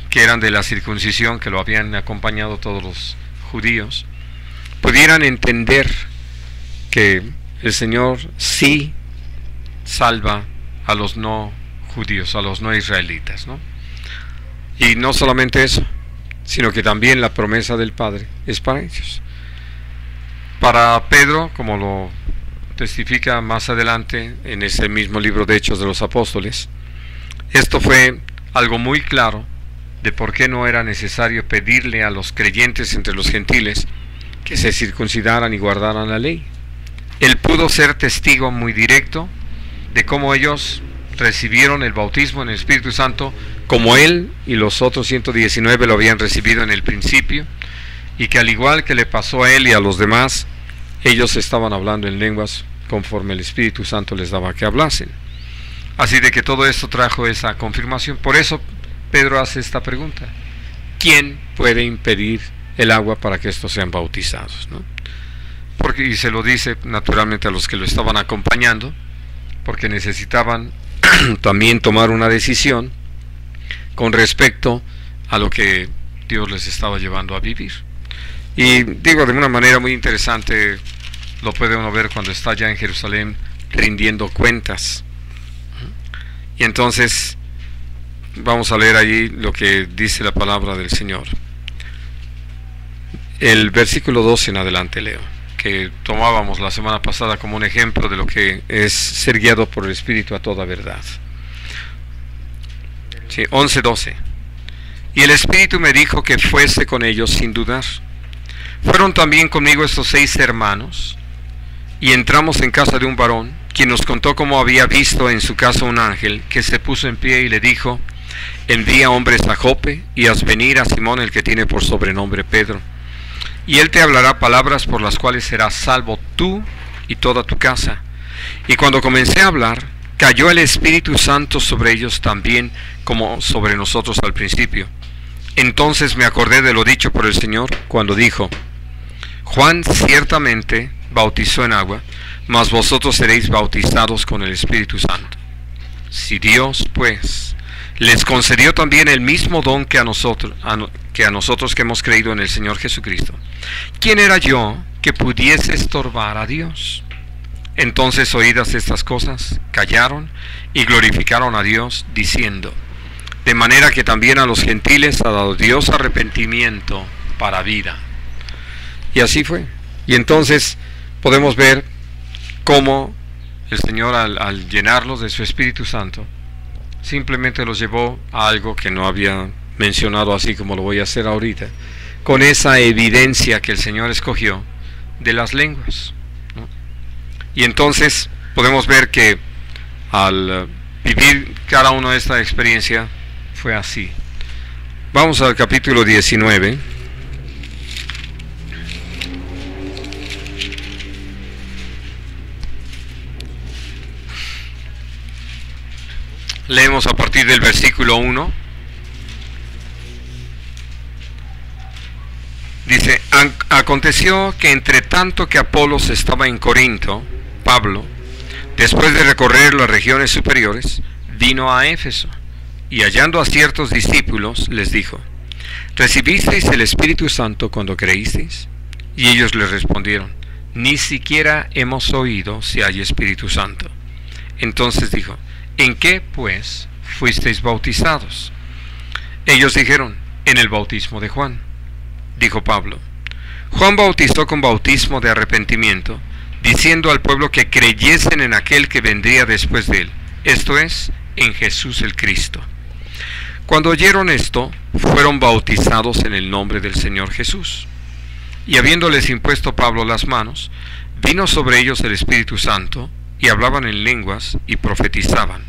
A: que eran de la circuncisión, que lo habían acompañado, todos los judíos, pudieran entender que el Señor sí salva a los no judíos, a los no israelitas, ¿no? Y no solamente eso, sino que también la promesa del Padre es para ellos. Para Pedro, como lo testifica más adelante en ese mismo libro de Hechos de los Apóstoles, esto fue algo muy claro de por qué no era necesario pedirle a los creyentes entre los gentiles que se circuncidaran y guardaran la ley. Él pudo ser testigo muy directo de cómo ellos recibieron el bautismo en el Espíritu Santo, como él y los otros 119 lo habían recibido en el principio, y que al igual que le pasó a él y a los demás, ellos estaban hablando en lenguas conforme el Espíritu Santo les daba que hablasen. Así de que todo esto trajo esa confirmación. Por eso Pedro hace esta pregunta: ¿quién puede impedir el agua para que estos sean bautizados, ¿no? Y se lo dice naturalmente a los que lo estaban acompañando, porque necesitaban también tomar una decisión con respecto a lo que Dios les estaba llevando a vivir. Y digo, de una manera muy interesante lo puede uno ver cuando está ya en Jerusalén rindiendo cuentas. Y entonces vamos a leer allí lo que dice la palabra del Señor. El versículo 12 en adelante leo. que tomábamos la semana pasada como un ejemplo de lo que es ser guiado por el Espíritu a toda verdad. Sí, 11:12. Y el Espíritu me dijo que fuese con ellos sin dudar. Fueron también conmigo estos 6 hermanos, y entramos en casa de un varón, quien nos contó cómo había visto en su casa un ángel, que se puso en pie y le dijo: envía hombres a Jope, y haz venir a Simón, el que tiene por sobrenombre Pedro, y él te hablará palabras por las cuales serás salvo tú y toda tu casa. Y cuando comencé a hablar, cayó el Espíritu Santo sobre ellos también, como sobre nosotros al principio. Entonces me acordé de lo dicho por el Señor, cuando dijo: Juan ciertamente bautizó en agua, mas vosotros seréis bautizados con el Espíritu Santo. Si Dios, pues, les concedió también el mismo don que a nosotros que hemos creído en el Señor Jesucristo, ¿quién era yo que pudiese estorbar a Dios? Entonces, oídas estas cosas, callaron y glorificaron a Dios, diciendo: de manera que también a los gentiles ha dado Dios arrepentimiento para vida. Y así fue. Y entonces podemos ver cómo el Señor, al llenarlos de su Espíritu Santo, simplemente los llevó a algo que no había mencionado, así como lo voy a hacer ahorita, con esa evidencia que el Señor escogió de las lenguas, ¿no? Y entonces podemos ver que al vivir cada uno de esta experiencia fue así. Vamos al capítulo 19. Leemos a partir del versículo 1. Dice: aconteció que entre tanto que Apolos estaba en Corinto, Pablo, después de recorrer las regiones superiores, vino a Éfeso, y hallando a ciertos discípulos, les dijo: ¿recibisteis el Espíritu Santo cuando creísteis? Y ellos le respondieron: ni siquiera hemos oído si hay Espíritu Santo. Entonces dijo: ¿en qué, pues, fuisteis bautizados? Ellos dijeron: en el bautismo de Juan. Dijo Pablo: Juan bautizó con bautismo de arrepentimiento, diciendo al pueblo que creyesen en aquel que vendría después de él, esto es, en Jesús el Cristo. Cuando oyeron esto, fueron bautizados en el nombre del Señor Jesús. Y habiéndoles impuesto Pablo las manos, vino sobre ellos el Espíritu Santo, y hablaban en lenguas y profetizaban.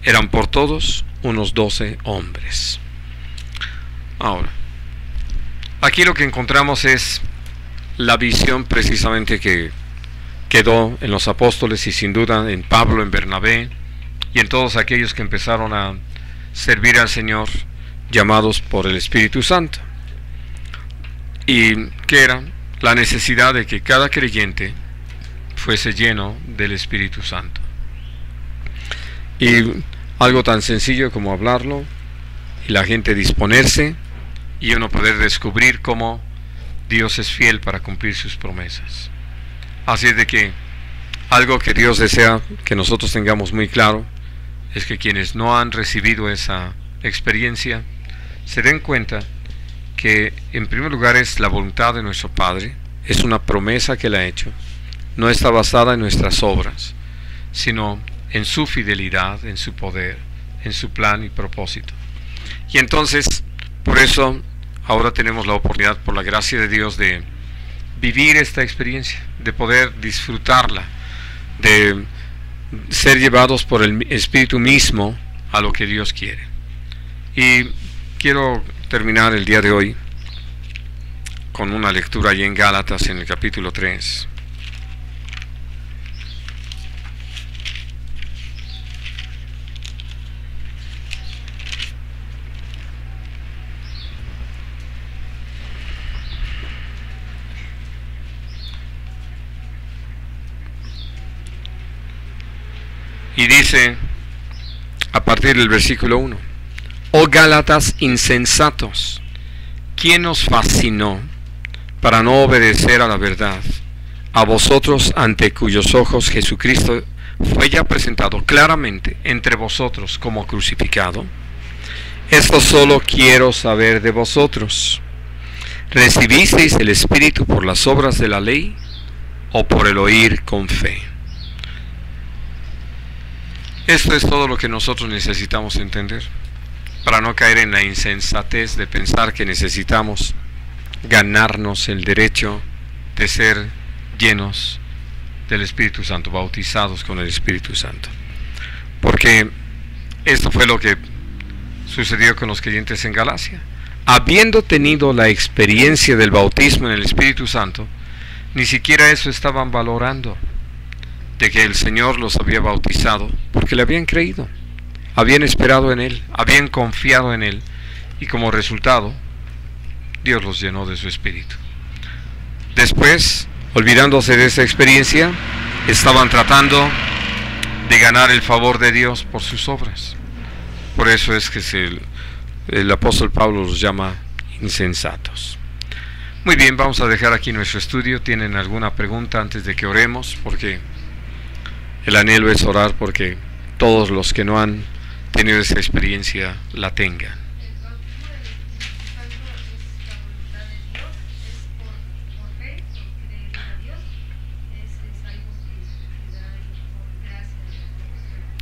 A: Eran por todos unos 12 hombres. Ahora, aquí lo que encontramos es la visión precisamente que quedó en los apóstoles y sin duda en Pablo, en Bernabé y en todos aquellos que empezaron a servir al Señor llamados por el Espíritu Santo. Y que era la necesidad de que cada creyente fuese lleno del Espíritu Santo. Y algo tan sencillo como hablarlo y la gente disponerse y uno poder descubrir cómo Dios es fiel para cumplir sus promesas. Así es de que algo que Dios desea que nosotros tengamos muy claro es que quienes no han recibido esa experiencia se den cuenta que en primer lugar es la voluntad de nuestro Padre, es una promesa que Él ha hecho, no está basada en nuestras obras, sino en su fidelidad, en su poder, en su plan y propósito. Y entonces, por eso, ahora tenemos la oportunidad, por la gracia de Dios, de vivir esta experiencia, de poder disfrutarla, de ser llevados por el Espíritu mismo a lo que Dios quiere. Y quiero terminar el día de hoy con una lectura allí en Gálatas, en el capítulo 3. Y dice, a partir del versículo 1, oh Gálatas insensatos, ¿quién os fascinó para no obedecer a la verdad? A vosotros, ante cuyos ojos Jesucristo fue ya presentado claramente entre vosotros como crucificado. Esto solo quiero saber de vosotros: ¿recibisteis el Espíritu por las obras de la ley o por el oír con fe. Esto es todo lo que nosotros necesitamos entender, para no caer en la insensatez de pensar que necesitamos ganarnos el derecho de ser llenos del Espíritu Santo, bautizados con el Espíritu Santo. Porque esto fue lo que sucedió con los creyentes en Galacia. Habiendo tenido la experiencia del bautismo en el Espíritu Santo, ni siquiera eso estaban valorando, de que el Señor los había bautizado, porque le habían creído, habían esperado en Él, habían confiado en Él, y como resultado, Dios los llenó de su Espíritu. Después, olvidándose de esa experiencia, estaban tratando de ganar el favor de Dios por sus obras. Por eso es que el apóstol Pablo los llama insensatos. Muy bien, vamos a dejar aquí nuestro estudio. ¿Tienen alguna pregunta antes de que oremos? Porque el anhelo es orar porque todos los que no han tenido esa experiencia la tengan.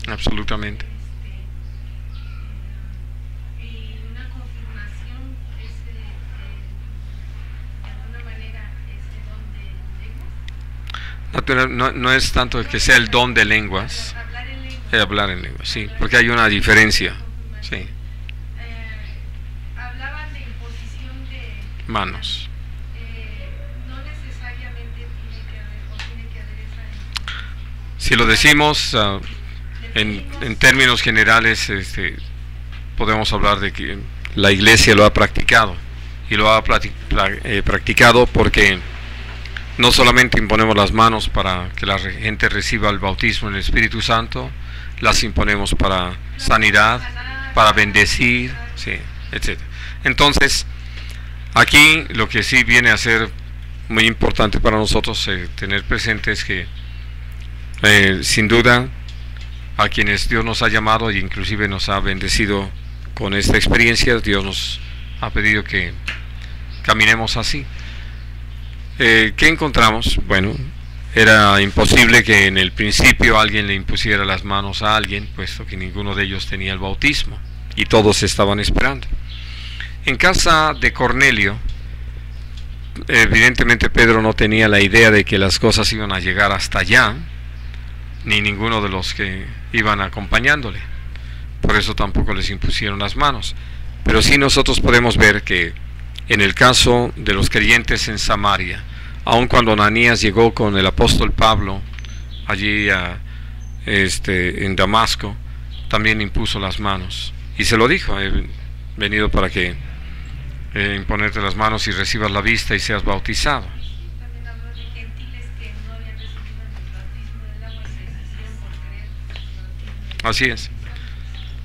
A: Absolutamente.
B: Y una confirmación es de alguna manera ese don de lenguas.
A: No es tanto que sea el don de lenguas. Hablar en lenguas, sí, porque hay una diferencia. Sí.
B: Hablaban de imposición de
A: manos.
B: No necesariamente tiene que haber esa.
A: Si lo decimos en términos generales, podemos hablar de que la Iglesia lo ha practicado, y lo ha practicado porque no solamente imponemos las manos para que la gente reciba el bautismo en el Espíritu Santo, las imponemos para sanidad, para bendecir, sí, etc. Entonces, aquí lo que sí viene a ser muy importante para nosotros tener presente es que sin duda a quienes Dios nos ha llamado e inclusive nos ha bendecido con esta experiencia, Dios nos ha pedido que caminemos así. ¿Qué encontramos? Bueno, era imposible que en el principio alguien le impusiera las manos a alguien, puesto que ninguno de ellos tenía el bautismo y todos estaban esperando. En casa de Cornelio, evidentemente Pedro no tenía la idea de que las cosas iban a llegar hasta allá, ni ninguno de los que iban acompañándole. Por eso tampoco les impusieron las manos. Pero sí nosotros podemos ver que en el caso de los creyentes en Samaria, aun cuando Ananías llegó con el apóstol Pablo allí en Damasco, también impuso las manos y se lo dijo: he venido para que imponerte las manos y recibas la vista y seas bautizado.
B: También habló de gentiles que no habían recibido el bautismo del agua, se hicieron por creer el bautismo.
A: Así es.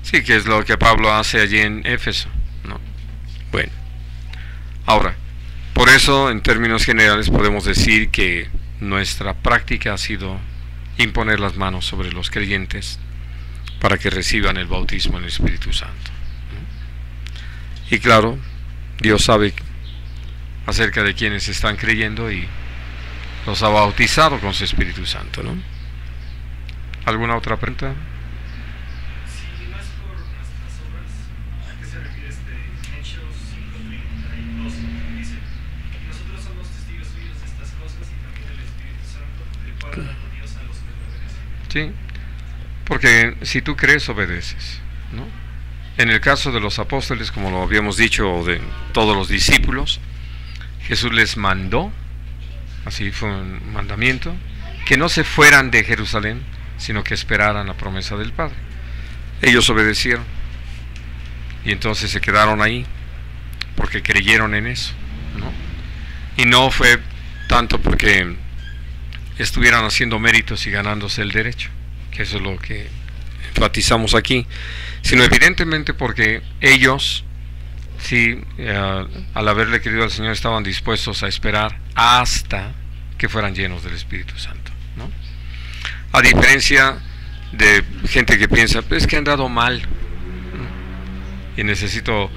A: Sí, que es lo que Pablo hace allí en Éfeso, ¿no? Bueno, ahora, por eso en términos generales podemos decir que nuestra práctica ha sido imponer las manos sobre los creyentes para que reciban el bautismo en el Espíritu Santo. Y claro, Dios sabe acerca de quienes están creyendo y los ha bautizado con su Espíritu Santo, ¿no? ¿Alguna otra pregunta?
C: Si no es por nuestras obras, ¿a qué se refiere Hechos 5:32? Dice: nosotros somos testigos suyos de estas cosas y también del Espíritu Santo, el cual ha dado Dios a los que lo obedecen.
A: Sí, porque si tú crees, obedeces, ¿no? En el caso de los apóstoles, como lo habíamos dicho, o de todos los discípulos, Jesús les mandó, así fue un mandamiento, que no se fueran de Jerusalén, sino que esperaran la promesa del Padre. Ellos obedecieron y entonces se quedaron ahí porque creyeron en eso, ¿no? Y no fue tanto porque estuvieran haciendo méritos y ganándose el derecho, que eso es lo que enfatizamos aquí, sino evidentemente porque ellos, sí, al haberle creído al Señor, estaban dispuestos a esperar hasta que fueran llenos del Espíritu Santo, ¿no? A diferencia de gente que piensa: es que han dado mal, ¿no? Y necesito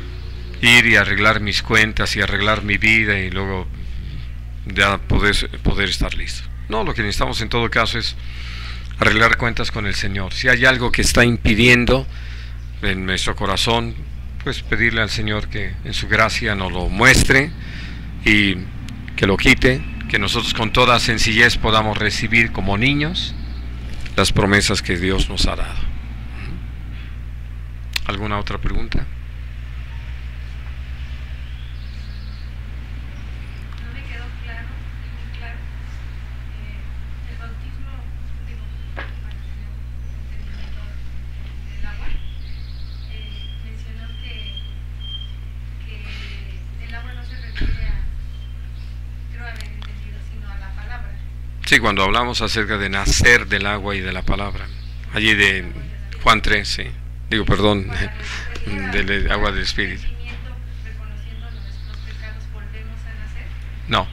A: ir y arreglar mis cuentas y arreglar mi vida y luego ya poder estar listo. No, lo que necesitamos en todo caso es arreglar cuentas con el Señor. Si hay algo que está impidiendo en nuestro corazón, pues pedirle al Señor que en su gracia nos lo muestre y que lo quite, que nosotros con toda sencillez podamos recibir como niños las promesas que Dios nos ha dado. ¿Alguna otra pregunta?
B: No me quedó claro, muy claro. El bautismo, digo, para tener entendimiento del agua, mencionó que el agua no se refiere a, creo haber entendido, sino a la palabra.
A: Sí, cuando hablamos acerca de nacer del agua y de la palabra, allí de Juan 3, sí. Digo, perdón, del agua del Espíritu.
B: Reconociendo nuestros pecados, ¿volvemos a nacer?
A: No,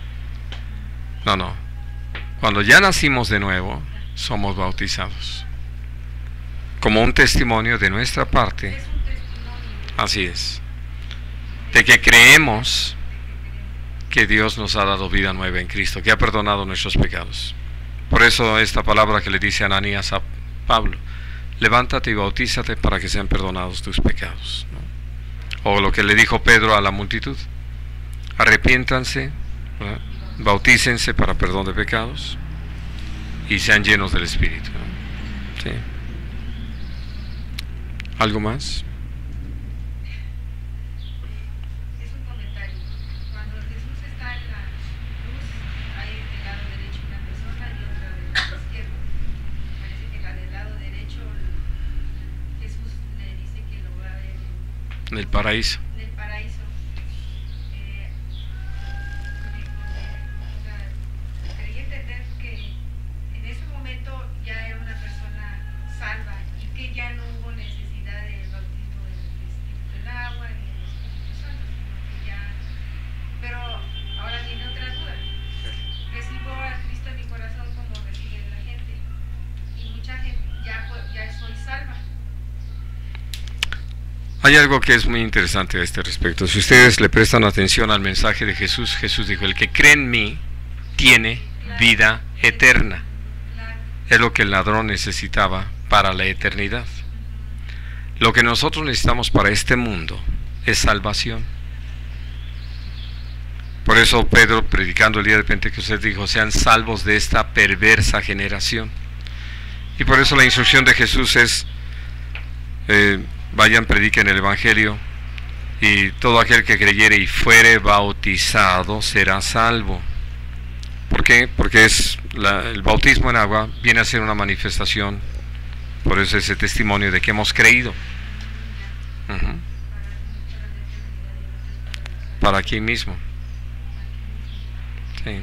A: no, no. Cuando ya nacimos de nuevo, somos bautizados. Como un testimonio de nuestra parte.
B: Es un testimonio.
A: Así es. De que creemos que Dios nos ha dado vida nueva en Cristo, que ha perdonado nuestros pecados. Por eso esta palabra que le dice Ananías a Pablo: levántate y bautízate para que sean perdonados tus pecados, ¿no? O lo que le dijo Pedro a la multitud: arrepiéntanse, ¿verdad? Bautícense para perdón de pecados y sean llenos del Espíritu, ¿no? ¿Sí? ¿Algo más?
B: Es un comentario. Cuando Jesús está en la cruz, hay del lado derecho una persona y otra del lado izquierdo. Parece que la del lado derecho, Jesús le dice que lo va a ver
A: En el paraíso.
B: en el paraíso. O sea, creí entender que en ese momento ya era una persona salva y que ya no hubo necesidad del bautismo del Espíritu del agua ni del Espíritu Santo, sino que ya. Pero ahora viene otra duda. Recibo a Cristo en mi corazón como recibe la gente, y mucha gente ya soy salva.
A: Hay algo que es muy interesante a este respecto. Si ustedes le prestan atención al mensaje de Jesús, Jesús dijo: el que cree en mí tiene vida eterna.
B: Claro.
A: Es lo que el ladrón necesitaba para la eternidad. Lo que nosotros necesitamos para este mundo es salvación. Por eso Pedro, predicando el día de Pentecostés, dijo: sean salvos de esta perversa generación. Y por eso la instrucción de Jesús es: vayan, prediquen el Evangelio, y todo aquel que creyere y fuere bautizado será salvo. ¿Por qué? Porque el bautismo en agua viene a ser una manifestación, por eso ese testimonio de que hemos creído. Para aquí mismo. Sí.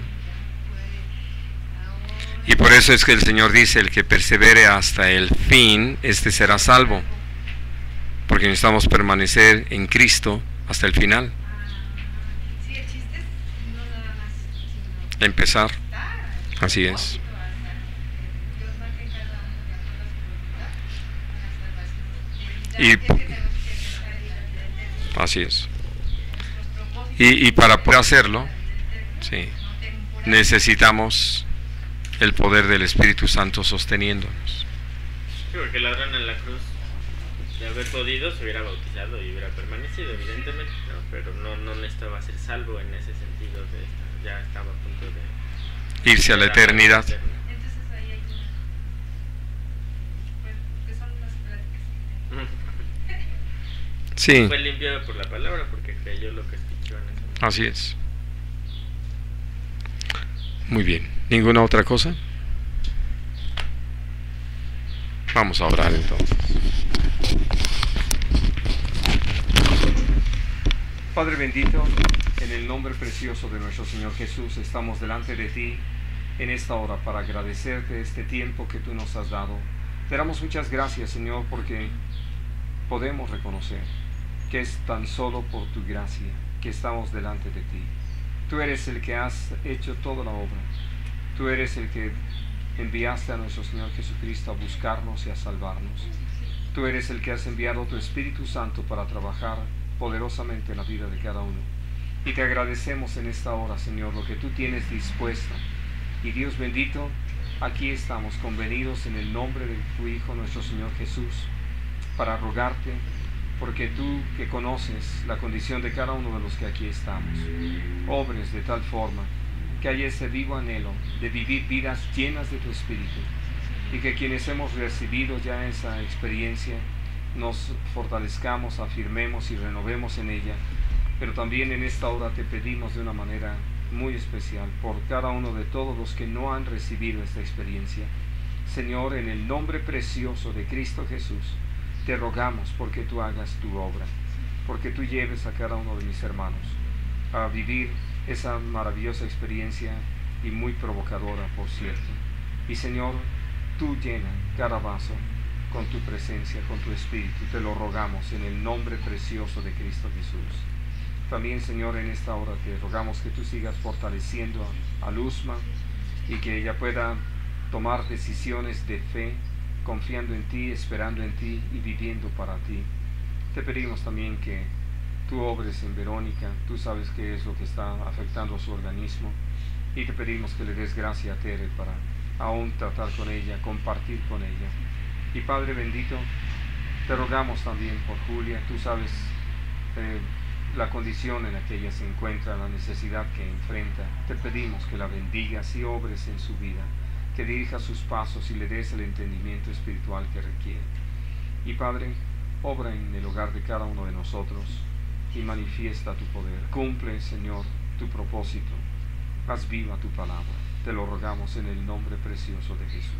A: Y por eso es que el Señor dice: el que persevere hasta el fin, este será salvo. Porque necesitamos permanecer en Cristo hasta el final.
B: Sí, el chiste es no nada más, sino
A: Empezar.
B: estar.
A: Así es.
B: Dios va a dejar a uno de acuerdo a su voluntad para la salvación.
A: Y-
B: Es que tenemos que pensar en la vida eterna.
A: Así es.
B: Nuestros propósitos
A: Y para poder hacerlo,
B: para la vida eterna,
A: sí,
B: no temporal.
A: necesitamos el poder del Espíritu Santo sosteniéndonos.
D: Sí, porque el ladrón en la cruz, de haber podido, se hubiera bautizado y hubiera permanecido, evidentemente, ¿no? Pero no necesitaba ser salvo en ese sentido, ya estaba a punto de
A: Irse a la eternidad.
B: Entonces ahí hay una. Pues, que son unas pláticas.
A: Sí,
D: Fue limpiado por la palabra porque creyó lo que escuchó en ese momento.
A: así es. Muy bien. ¿Ninguna otra cosa? Vamos a orar entonces. Padre bendito, en el nombre precioso de nuestro Señor Jesús, estamos delante de ti en esta hora para agradecerte este tiempo que tú nos has dado. Te damos muchas gracias, Señor, porque podemos reconocer que es tan solo por tu gracia que estamos delante de ti. Tú eres el que has hecho toda la obra. Tú eres el que enviaste a nuestro Señor Jesucristo a buscarnos y a salvarnos. Tú eres el que has enviado tu Espíritu Santo para trabajar poderosamente en la vida de cada uno. Y te agradecemos en esta hora, Señor, lo que tú tienes dispuesto Y Dios bendito, aquí estamos convenidos en el nombre de tu Hijo, nuestro Señor Jesús, para rogarte, porque tú que conoces la condición de cada uno de los que aquí estamos, obres de tal forma que haya ese vivo anhelo de vivir vidas llenas de tu Espíritu, y que quienes hemos recibido ya esa experiencia nos fortalezcamos, afirmemos y renovemos en ella. Pero también en esta hora te pedimos de una manera muy especial por cada uno de todos los que no han recibido esta experiencia. Señor, en el nombre precioso de Cristo Jesús, te rogamos porque tú hagas tu obra, porque tú lleves a cada uno de mis hermanos a vivir esa maravillosa experiencia y muy provocadora, por cierto. Y Señor, tú llena cada vaso con tu presencia, con tu Espíritu. Te lo rogamos en el nombre precioso de Cristo Jesús. También, Señor, en esta hora te rogamos que tú sigas fortaleciendo a Luzma y que ella pueda tomar decisiones de fe, confiando en ti, esperando en ti y viviendo para ti. Te pedimos también que tú obres en Verónica. Tú sabes qué es lo que está afectando a su organismo, y te pedimos que le des gracia a Tere para aún tratar con ella, compartir con ella. Y Padre bendito, te rogamos también por Julia. Tú sabes la condición en la que ella se encuentra, la necesidad que enfrenta. Te pedimos que la bendigas y obres en su vida, que dirijas sus pasos y le des el entendimiento espiritual que requiere. Y Padre, obra en el hogar de cada uno de nosotros y manifiesta tu poder. Cumple, Señor, tu propósito. Haz viva tu palabra. Te lo rogamos en el nombre precioso de Jesús.